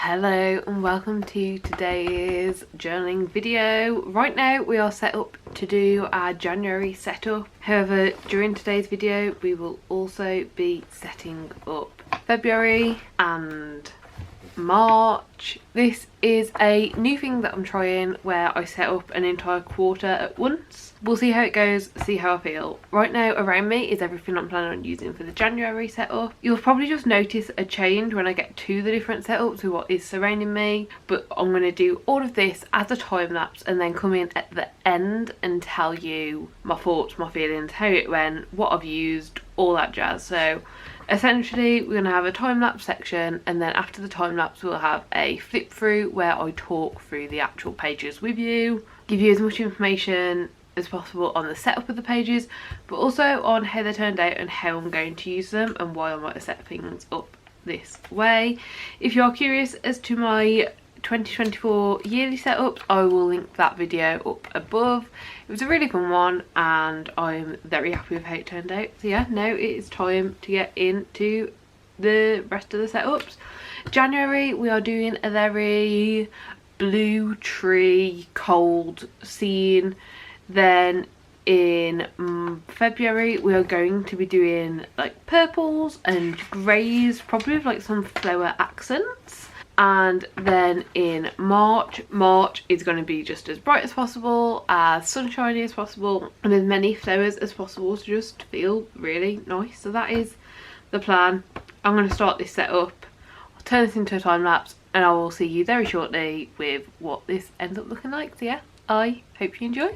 Hello and welcome to today's journaling video. Right now we are set up to do our January setup. However, during today's video we will also be setting up February and March. This is a new thing that I'm trying where I set up an entire quarter at once. We'll see how it goes, see how I feel. Right now around me is everything I'm planning on using for the January setup. You'll probably just notice a change when I get to the different setups with what is surrounding me, but I'm going to do all of this as a time lapse and then come in at the end and tell you my thoughts, my feelings, how it went, what I've used, all that jazz. So essentially we're going to have a time-lapse section, and then after the time-lapse we'll have a flip through where I talk through the actual pages with you, give you as much information as possible on the setup of the pages, but also on how they turned out and how I'm going to use them and why I might have set things up this way. If you are curious as to my 2024 yearly setups, I will link that video up above. It was a really fun one and I'm very happy with how it turned out. So yeah, now it is time to get into the rest of the setups. January we are doing a very blue tree cold scene. Then in February we are going to be doing like purples and greys, probably with like some flower accents. And then in March is going to be just as bright as possible, as sunshiny as possible, and as many flowers as possible to just feel really nice. So that is the plan. I'm going to start this setup, I'll turn this into a time lapse, and I will see you very shortly with what this ends up looking like. So yeah, I hope you enjoy.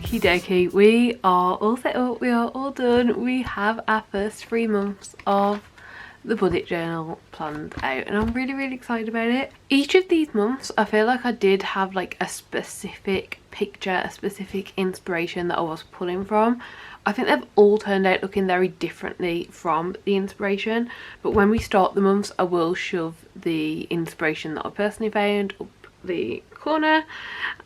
Okie dokie, we are all set up, we are all done. We have our first 3 months of the bullet journal planned out and I'm really excited about it. Each of these months I feel like I did have like a specific picture, a specific inspiration that I was pulling from. I think they've all turned out looking very differently from the inspiration, but when we start the months I will shove the inspiration that I personally found up the corner.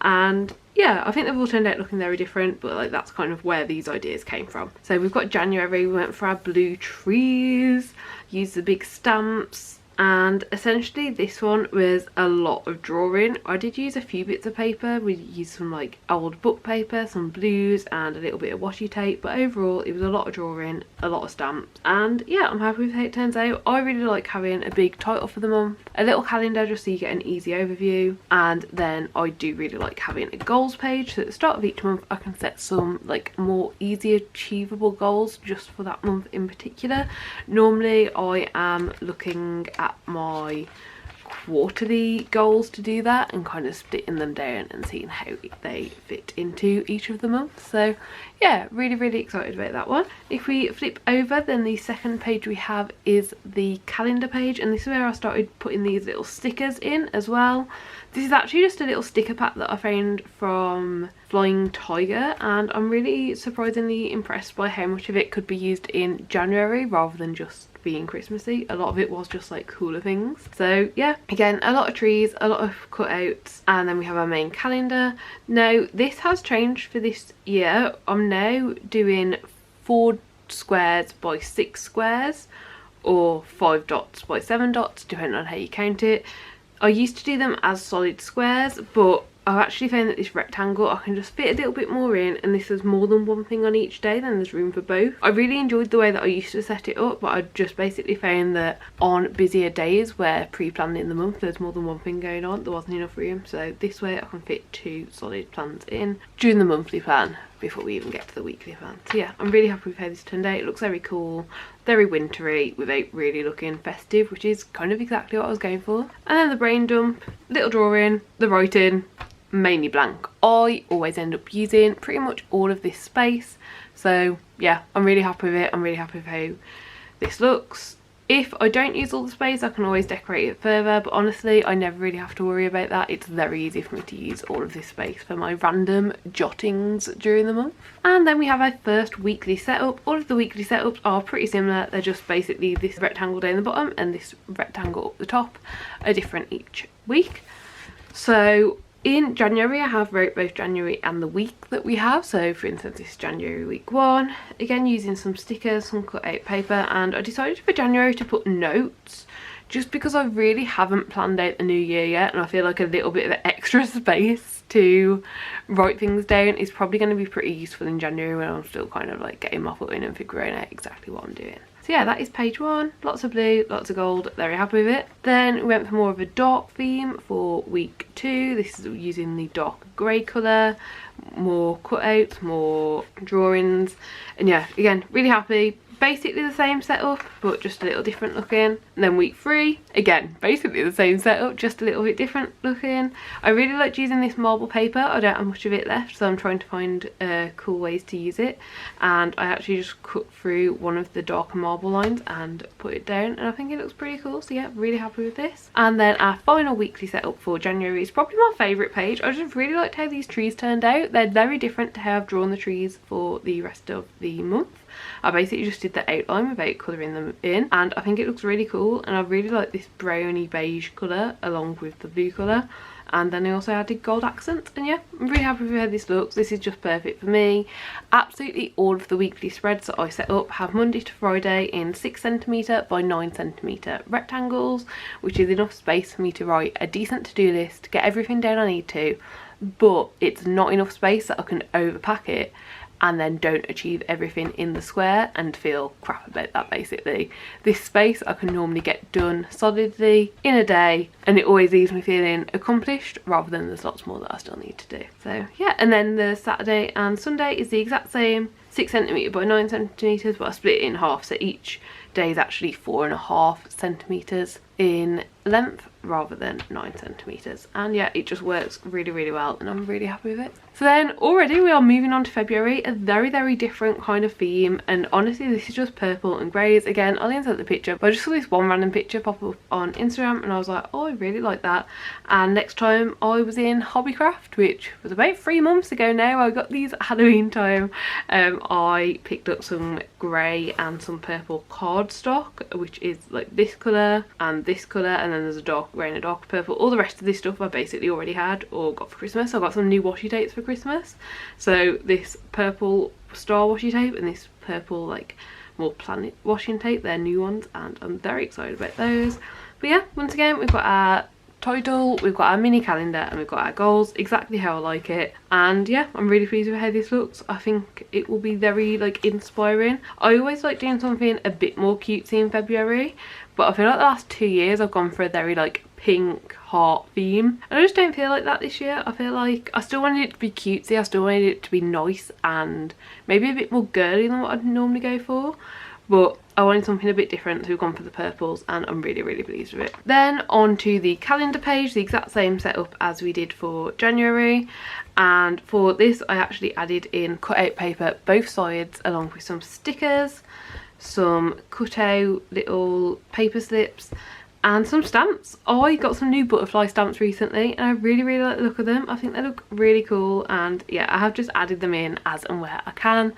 And yeah, I think they've all turned out looking very different, but like that's kind of where these ideas came from. So we've got January, we went for our blue trees, used the big stamps, and essentially this one was a lot of drawing. I did use a few bits of paper. We used some like old book paper, some blues and a little bit of washi tape, but overall it was a lot of drawing, a lot of stamps, and yeah, I'm happy with how it turns out. I really like having a big title for the month, a little calendar just so you get an easy overview, and then I do really like having a goals page, so at the start of each month I can set some like more easy achievable goals just for that month in particular. Normally I am looking at my quarterly goals to do that and kind of splitting them down and seeing how they fit into each of the months. So yeah, really excited about that one. If we flip over, then the second page we have is the calendar page, and this is where I started putting these little stickers in as well. This is actually just a little sticker pack that I found from Flying Tiger, and I'm really surprisingly impressed by how much of it could be used in January rather than just being Christmassy. A lot of it was just like cooler things. So yeah, again, a lot of trees, a lot of cutouts, and then we have our main calendar. Now this has changed for this year. I'm now doing 4 squares by 6 squares or 5 dots by 7 dots depending on how you count it. I used to do them as solid squares, but I've actually found that this rectangle I can just fit a little bit more in, and this is more than one thing on each day, then there's room for both. I really enjoyed the way that I used to set it up, but I just basically found that on busier days where pre-planning the month there's more than one thing going on, there wasn't enough room. So this way I can fit 2 solid plans in during the monthly plan before we even get to the weekly plan. So yeah, I'm really happy with how this turned out. It looks very cool, very wintry without really looking festive, which is kind of exactly what I was going for. And then the brain dump, little drawing, the writing, mainly blank. I always end up using pretty much all of this space, so yeah, I'm really happy with it. I'm really happy with how this looks. If I don't use all the space I can always decorate it further, but honestly I never really have to worry about that. It's very easy for me to use all of this space for my random jottings during the month. And then we have our first weekly setup. All of the weekly setups are pretty similar. They're just basically this rectangle down the bottom and this rectangle up the top are different each week. So in January I have wrote both January and the week that we have. So for instance, this is January week 1, again using some stickers, some cut out paper, and I decided for January to put notes just because I really haven't planned out the new year yet, and I feel like a little bit of extra space to write things down is probably going to be pretty useful in January when I'm still kind of like getting my foot in and figuring out exactly what I'm doing. So yeah, that is page 1. Lots of blue, lots of gold, very happy with it. Then we went for more of a dark theme for week 2. This is using the dark grey colour, more cutouts, more drawings, and yeah, again, really happy. Basically the same setup but just a little different looking. And then week 3, again basically the same setup, just a little bit different looking. I really liked using this marble paper. I don't have much of it left, so I'm trying to find cool ways to use it, and I actually just cut through one of the darker marble lines and put it down, and I think it looks pretty cool. So yeah, really happy with this. And then our final weekly setup for January is probably my favourite page. I just really liked how these trees turned out. They're very different to how I've drawn the trees for the rest of the month. I basically just did the outline without colouring them in, and I think it looks really cool, and I really like this browny beige colour along with the blue colour. And then I also added gold accents, and yeah, I'm really happy with how this looks. This is just perfect for me. Absolutely all of the weekly spreads that I set up have Monday to Friday in 6cm by 9cm rectangles, which is enough space for me to write a decent to-do list, get everything down I need to, but it's not enough space that I can overpack it and then don't achieve everything in the square and feel crap about that. Basically, this space I can normally get done solidly in a day, and it always leaves me feeling accomplished rather than there's lots more that I still need to do. So yeah, and then the Saturday and Sunday is the exact same, 6cm by 9cm, but I split it in half, so each day is actually 4.5 centimetres in length rather than 9 centimeters, and yeah, it just works really well and I'm really happy with it. So then already we are moving on to February, a very different kind of theme, and honestly this is just purple and greys. Again, I'll insert the picture, but I just saw this one random picture pop up on Instagram and I was like, oh, I really like that. And next time I was in Hobbycraft, which was about 3 months ago now, I got these at Halloween time. I picked up some grey and some purple cardstock, which is like this colour and this colour, and then there's a dark grey and a dark purple. All the rest of this stuff I basically already had or got for Christmas. I got some new washi tapes for Christmas, so this purple star washi tape and this purple like more planet washing tape, they're new ones and I'm very excited about those. But yeah, once again we've got our title, we've got our mini calendar, and we've got our goals, exactly how I like it. And yeah, I'm really pleased with how this looks. I think it will be very like inspiring. I always like doing something a bit more cutesy in February, but I feel like the last 2 years I've gone for a very like pink heart theme, and I just don't feel like that this year. I feel like I still wanted it to be cutesy, I still wanted it to be nice and maybe a bit more girly than what I'd normally go for, but I wanted something a bit different, so we've gone for the purples and I'm really pleased with it. Then on to the calendar page, the exact same setup as we did for January, and for this I actually added in cut out paper both sides along with some stickers, some cut out little paper slips and some stamps. I got some new butterfly stamps recently and I really like the look of them. I think they look really cool, and yeah, I have just added them in as and where I can,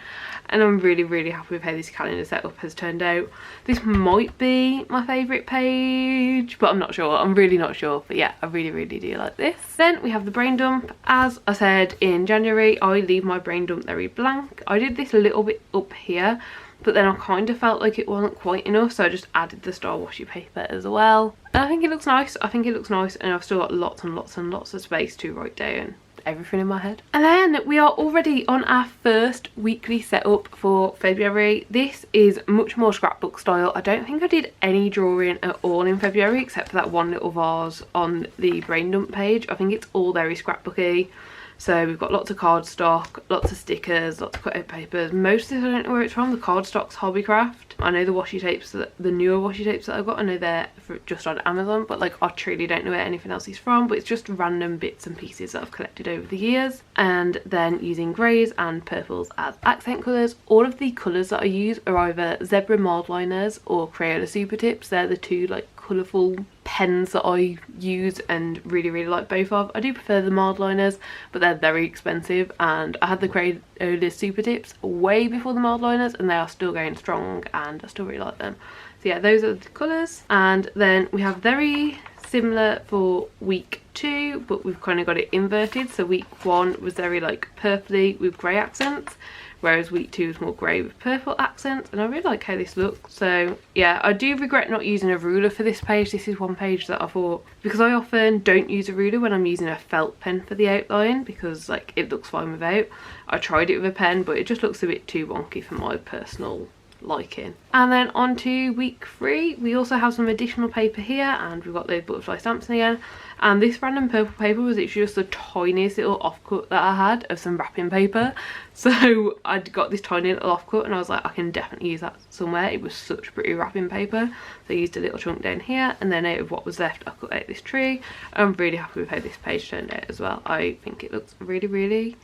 and I'm really happy with how this calendar setup has turned out. This might be my favourite page, but I'm not sure. I'm really not sure, but yeah, I really do like this. Then we have the brain dump. As I said in January, I leave my brain dump very blank. I did this a little bit up here, but then I kind of felt like it wasn't quite enough, so I just added the star washi paper as well. And I think it looks nice. I think it looks nice, and I've still got lots of space to write down everything in my head. And then we are already on our first weekly setup for February. This is much more scrapbook style. I don't think I did any drawing at all in February except for that one little vase on the brain dump page. I think it's all very scrapbooky. So we've got lots of cardstock, lots of stickers, lots of cut out papers. Most of this I don't know where it's from. The cardstock's Hobbycraft. I know the washi tapes, the newer washi tapes that I've got, I know they're just on Amazon, but like I truly don't know where anything else is from, but it's just random bits and pieces that I've collected over the years. And then using greys and purples as accent colours. All of the colours that I use are either zebra mild liners or Crayola super tips. They're the two like colourful pens that I use and really like both of. I do prefer the mild liners, but they're very expensive, and I had the Crayola super tips way before the mild liners and they are still going strong and I still really like them. So yeah, those are the colours. And then we have very similar for week 2, but we've kind of got it inverted. So week 1 was very like purpley with grey accents, whereas week 2 is more grey with purple accents, and I really like how this looks. So yeah, I do regret not using a ruler for this page. This is one page that I thought, because I often don't use a ruler when I'm using a felt pen for the outline, because like it looks fine without. I tried it with a pen, but it just looks a bit too wonky for my personal liking. And then on to week 3, we also have some additional paper here, and we've got those butterfly stamps again. And this random purple paper was literally just the tiniest little offcut that I had of some wrapping paper. So I got this tiny little offcut and I was like, I can definitely use that somewhere. It was such pretty wrapping paper. So I used a little chunk down here, and then out of what was left I cut out this tree. I'm really happy with how this page turned out as well. I think it looks really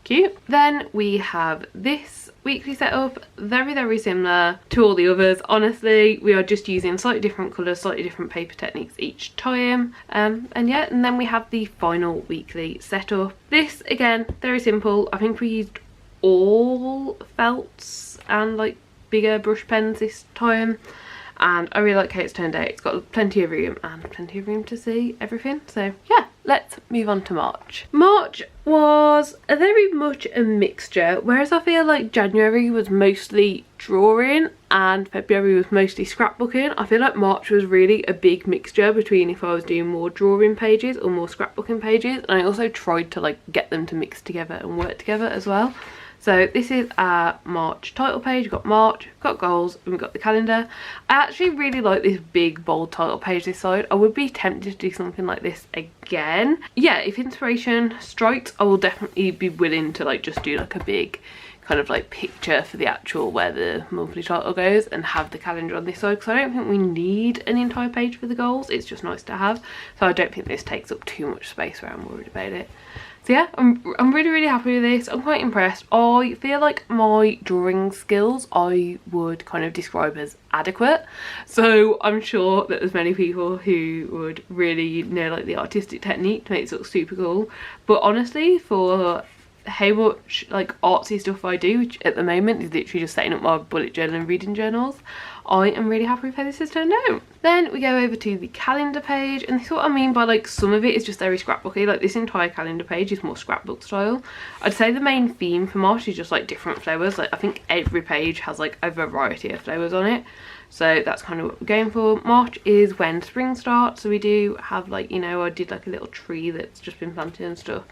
cute. Then we have this weekly setup, very similar to all the others. Honestly, we are just using slightly different colours, slightly different paper techniques each time, and yeah, and then we have the final weekly setup. This again, very simple. I think we used all felts and like bigger brush pens this time, and I really like how it's turned out. It's got plenty of room and plenty of room to see everything. So yeah, let's move on to March. March was very much a mixture, whereas I feel like January was mostly drawing and February was mostly scrapbooking. I feel like March was really a big mixture between if I was doing more drawing pages or more scrapbooking pages, and I also tried to like get them to mix together and work together as well. So this is our March title page. We've got March, we've got goals, and we've got the calendar. I actually really like this big bold title page this side. I would be tempted to do something like this again. Yeah, if inspiration strikes, I will definitely be willing to like just do like a big kind of like picture for the actual where the monthly title goes, and have the calendar on this side, because I don't think we need an entire page for the goals. It's just nice to have, so I don't think this takes up too much space where I'm worried about it. So yeah, I'm really happy with this. I'm quite impressed. I feel like my drawing skills I would kind of describe as adequate, so I'm sure that there's many people who would really know like the artistic technique to make this look super cool. But honestly, for how much like artsy stuff I do, which at the moment is literally just setting up my bullet journal and reading journals, I am really happy with how this has turned out. Then we go over to the calendar page, and this is what I mean by like some of it is just very scrapbooky. Like this entire calendar page is more scrapbook style. I'd say the main theme for March is just like different flowers. Like I think every page has like a variety of flowers on it, so that's kind of what we're going for. March is when spring starts, so we do have like, you know, I did like a little tree that's just been planted and stuff.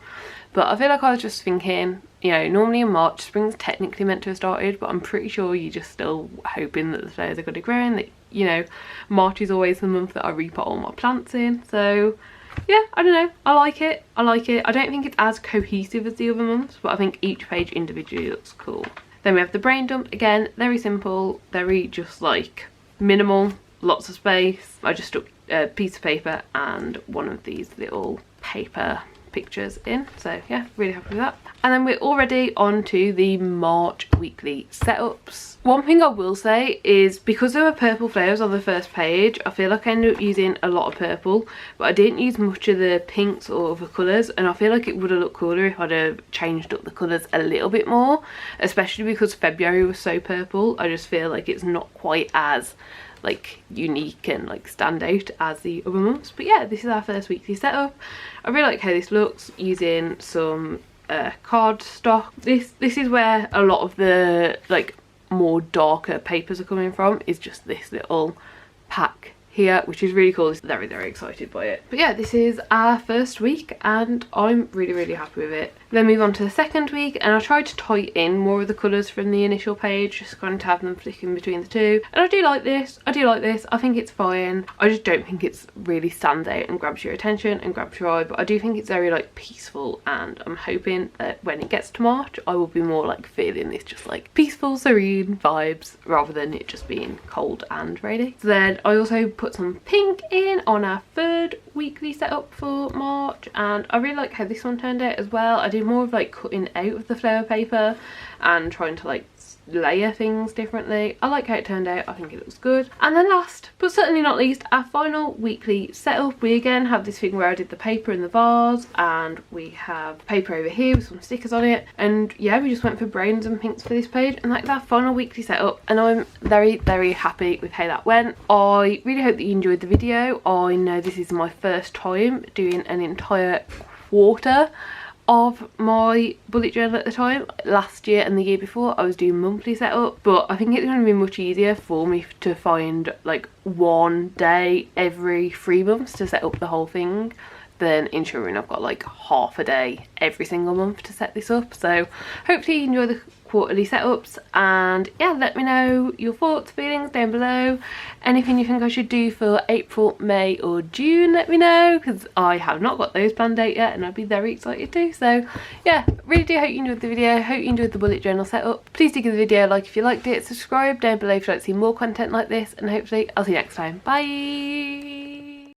But I feel like I was just thinking, you know, normally in March spring's technically meant to have started, but I'm pretty sure you're just still hoping that the flowers are going to grow, and that, you know, March is always the month that I repot all my plants in. So yeah, I don't know, I like it. I don't think it's as cohesive as the other months, but I think each page individually looks cool. Then we have the brain dump. Again, very simple, very just like minimal, lots of space. I just stuck a piece of paper and one of these little paper pictures in, so yeah, really happy with that. And then we're already on to the March weekly setups. One thing I will say is, because there were purple flowers on the first page, I feel like I ended up using a lot of purple, but I didn't use much of the pinks or other colours, and I feel like it would have looked cooler if I'd have changed up the colours a little bit more, especially because February was so purple. I just feel like it's not quite as like unique and like stand out as the other months. But yeah, this is our first weekly setup. I really like how this looks, using some card stock. This is where a lot of the like more darker papers are coming from, is just this little pack here, which is really cool. Very excited by it. But yeah, this is our first week and I'm really happy with it. Then move on to the second week, and I tried to tie in more of the colours from the initial page, just kind of to have them flicking between the two. And I do like this. I think it's fine. I just don't think it's really stands out and grabs your attention and grabs your eye, but I do think it's very like peaceful, and I'm hoping that when it gets to March I will be more like feeling this just like peaceful, serene vibes rather than it just being cold and rainy. So then I also put some pink in on our third weekly setup for March, and I really like how this one turned out as well. I did more of like cutting out of the flower paper and trying to like layer things differently. I like how it turned out. I think it looks good. And then last but certainly not least, our final weekly setup. We again have this thing where I did the paper in the vase, and we have paper over here with some stickers on it, and yeah, we just went for browns and pinks for this page, and that's our final weekly setup, and I'm very happy with how that went. I really hope that you enjoyed the video. I know this is my first time doing an entire quarter of my bullet journal at the time. Last year and the year before I was doing monthly setup, but I think it's going to be much easier for me to find like one day every 3 months to set up the whole thing than ensuring I've got like half a day every single month to set this up. So hopefully you enjoy the quarterly setups, and yeah, let me know your thoughts, feelings down below. Anything you think I should do for April, May or June, let me know, because I have not got those planned out yet and I'd be very excited to. So yeah, really do hope you enjoyed the video, hope you enjoyed the bullet journal setup. Please do give the video a like if you liked it, subscribe down below if you'd like to see more content like this, and hopefully I'll see you next time. Bye!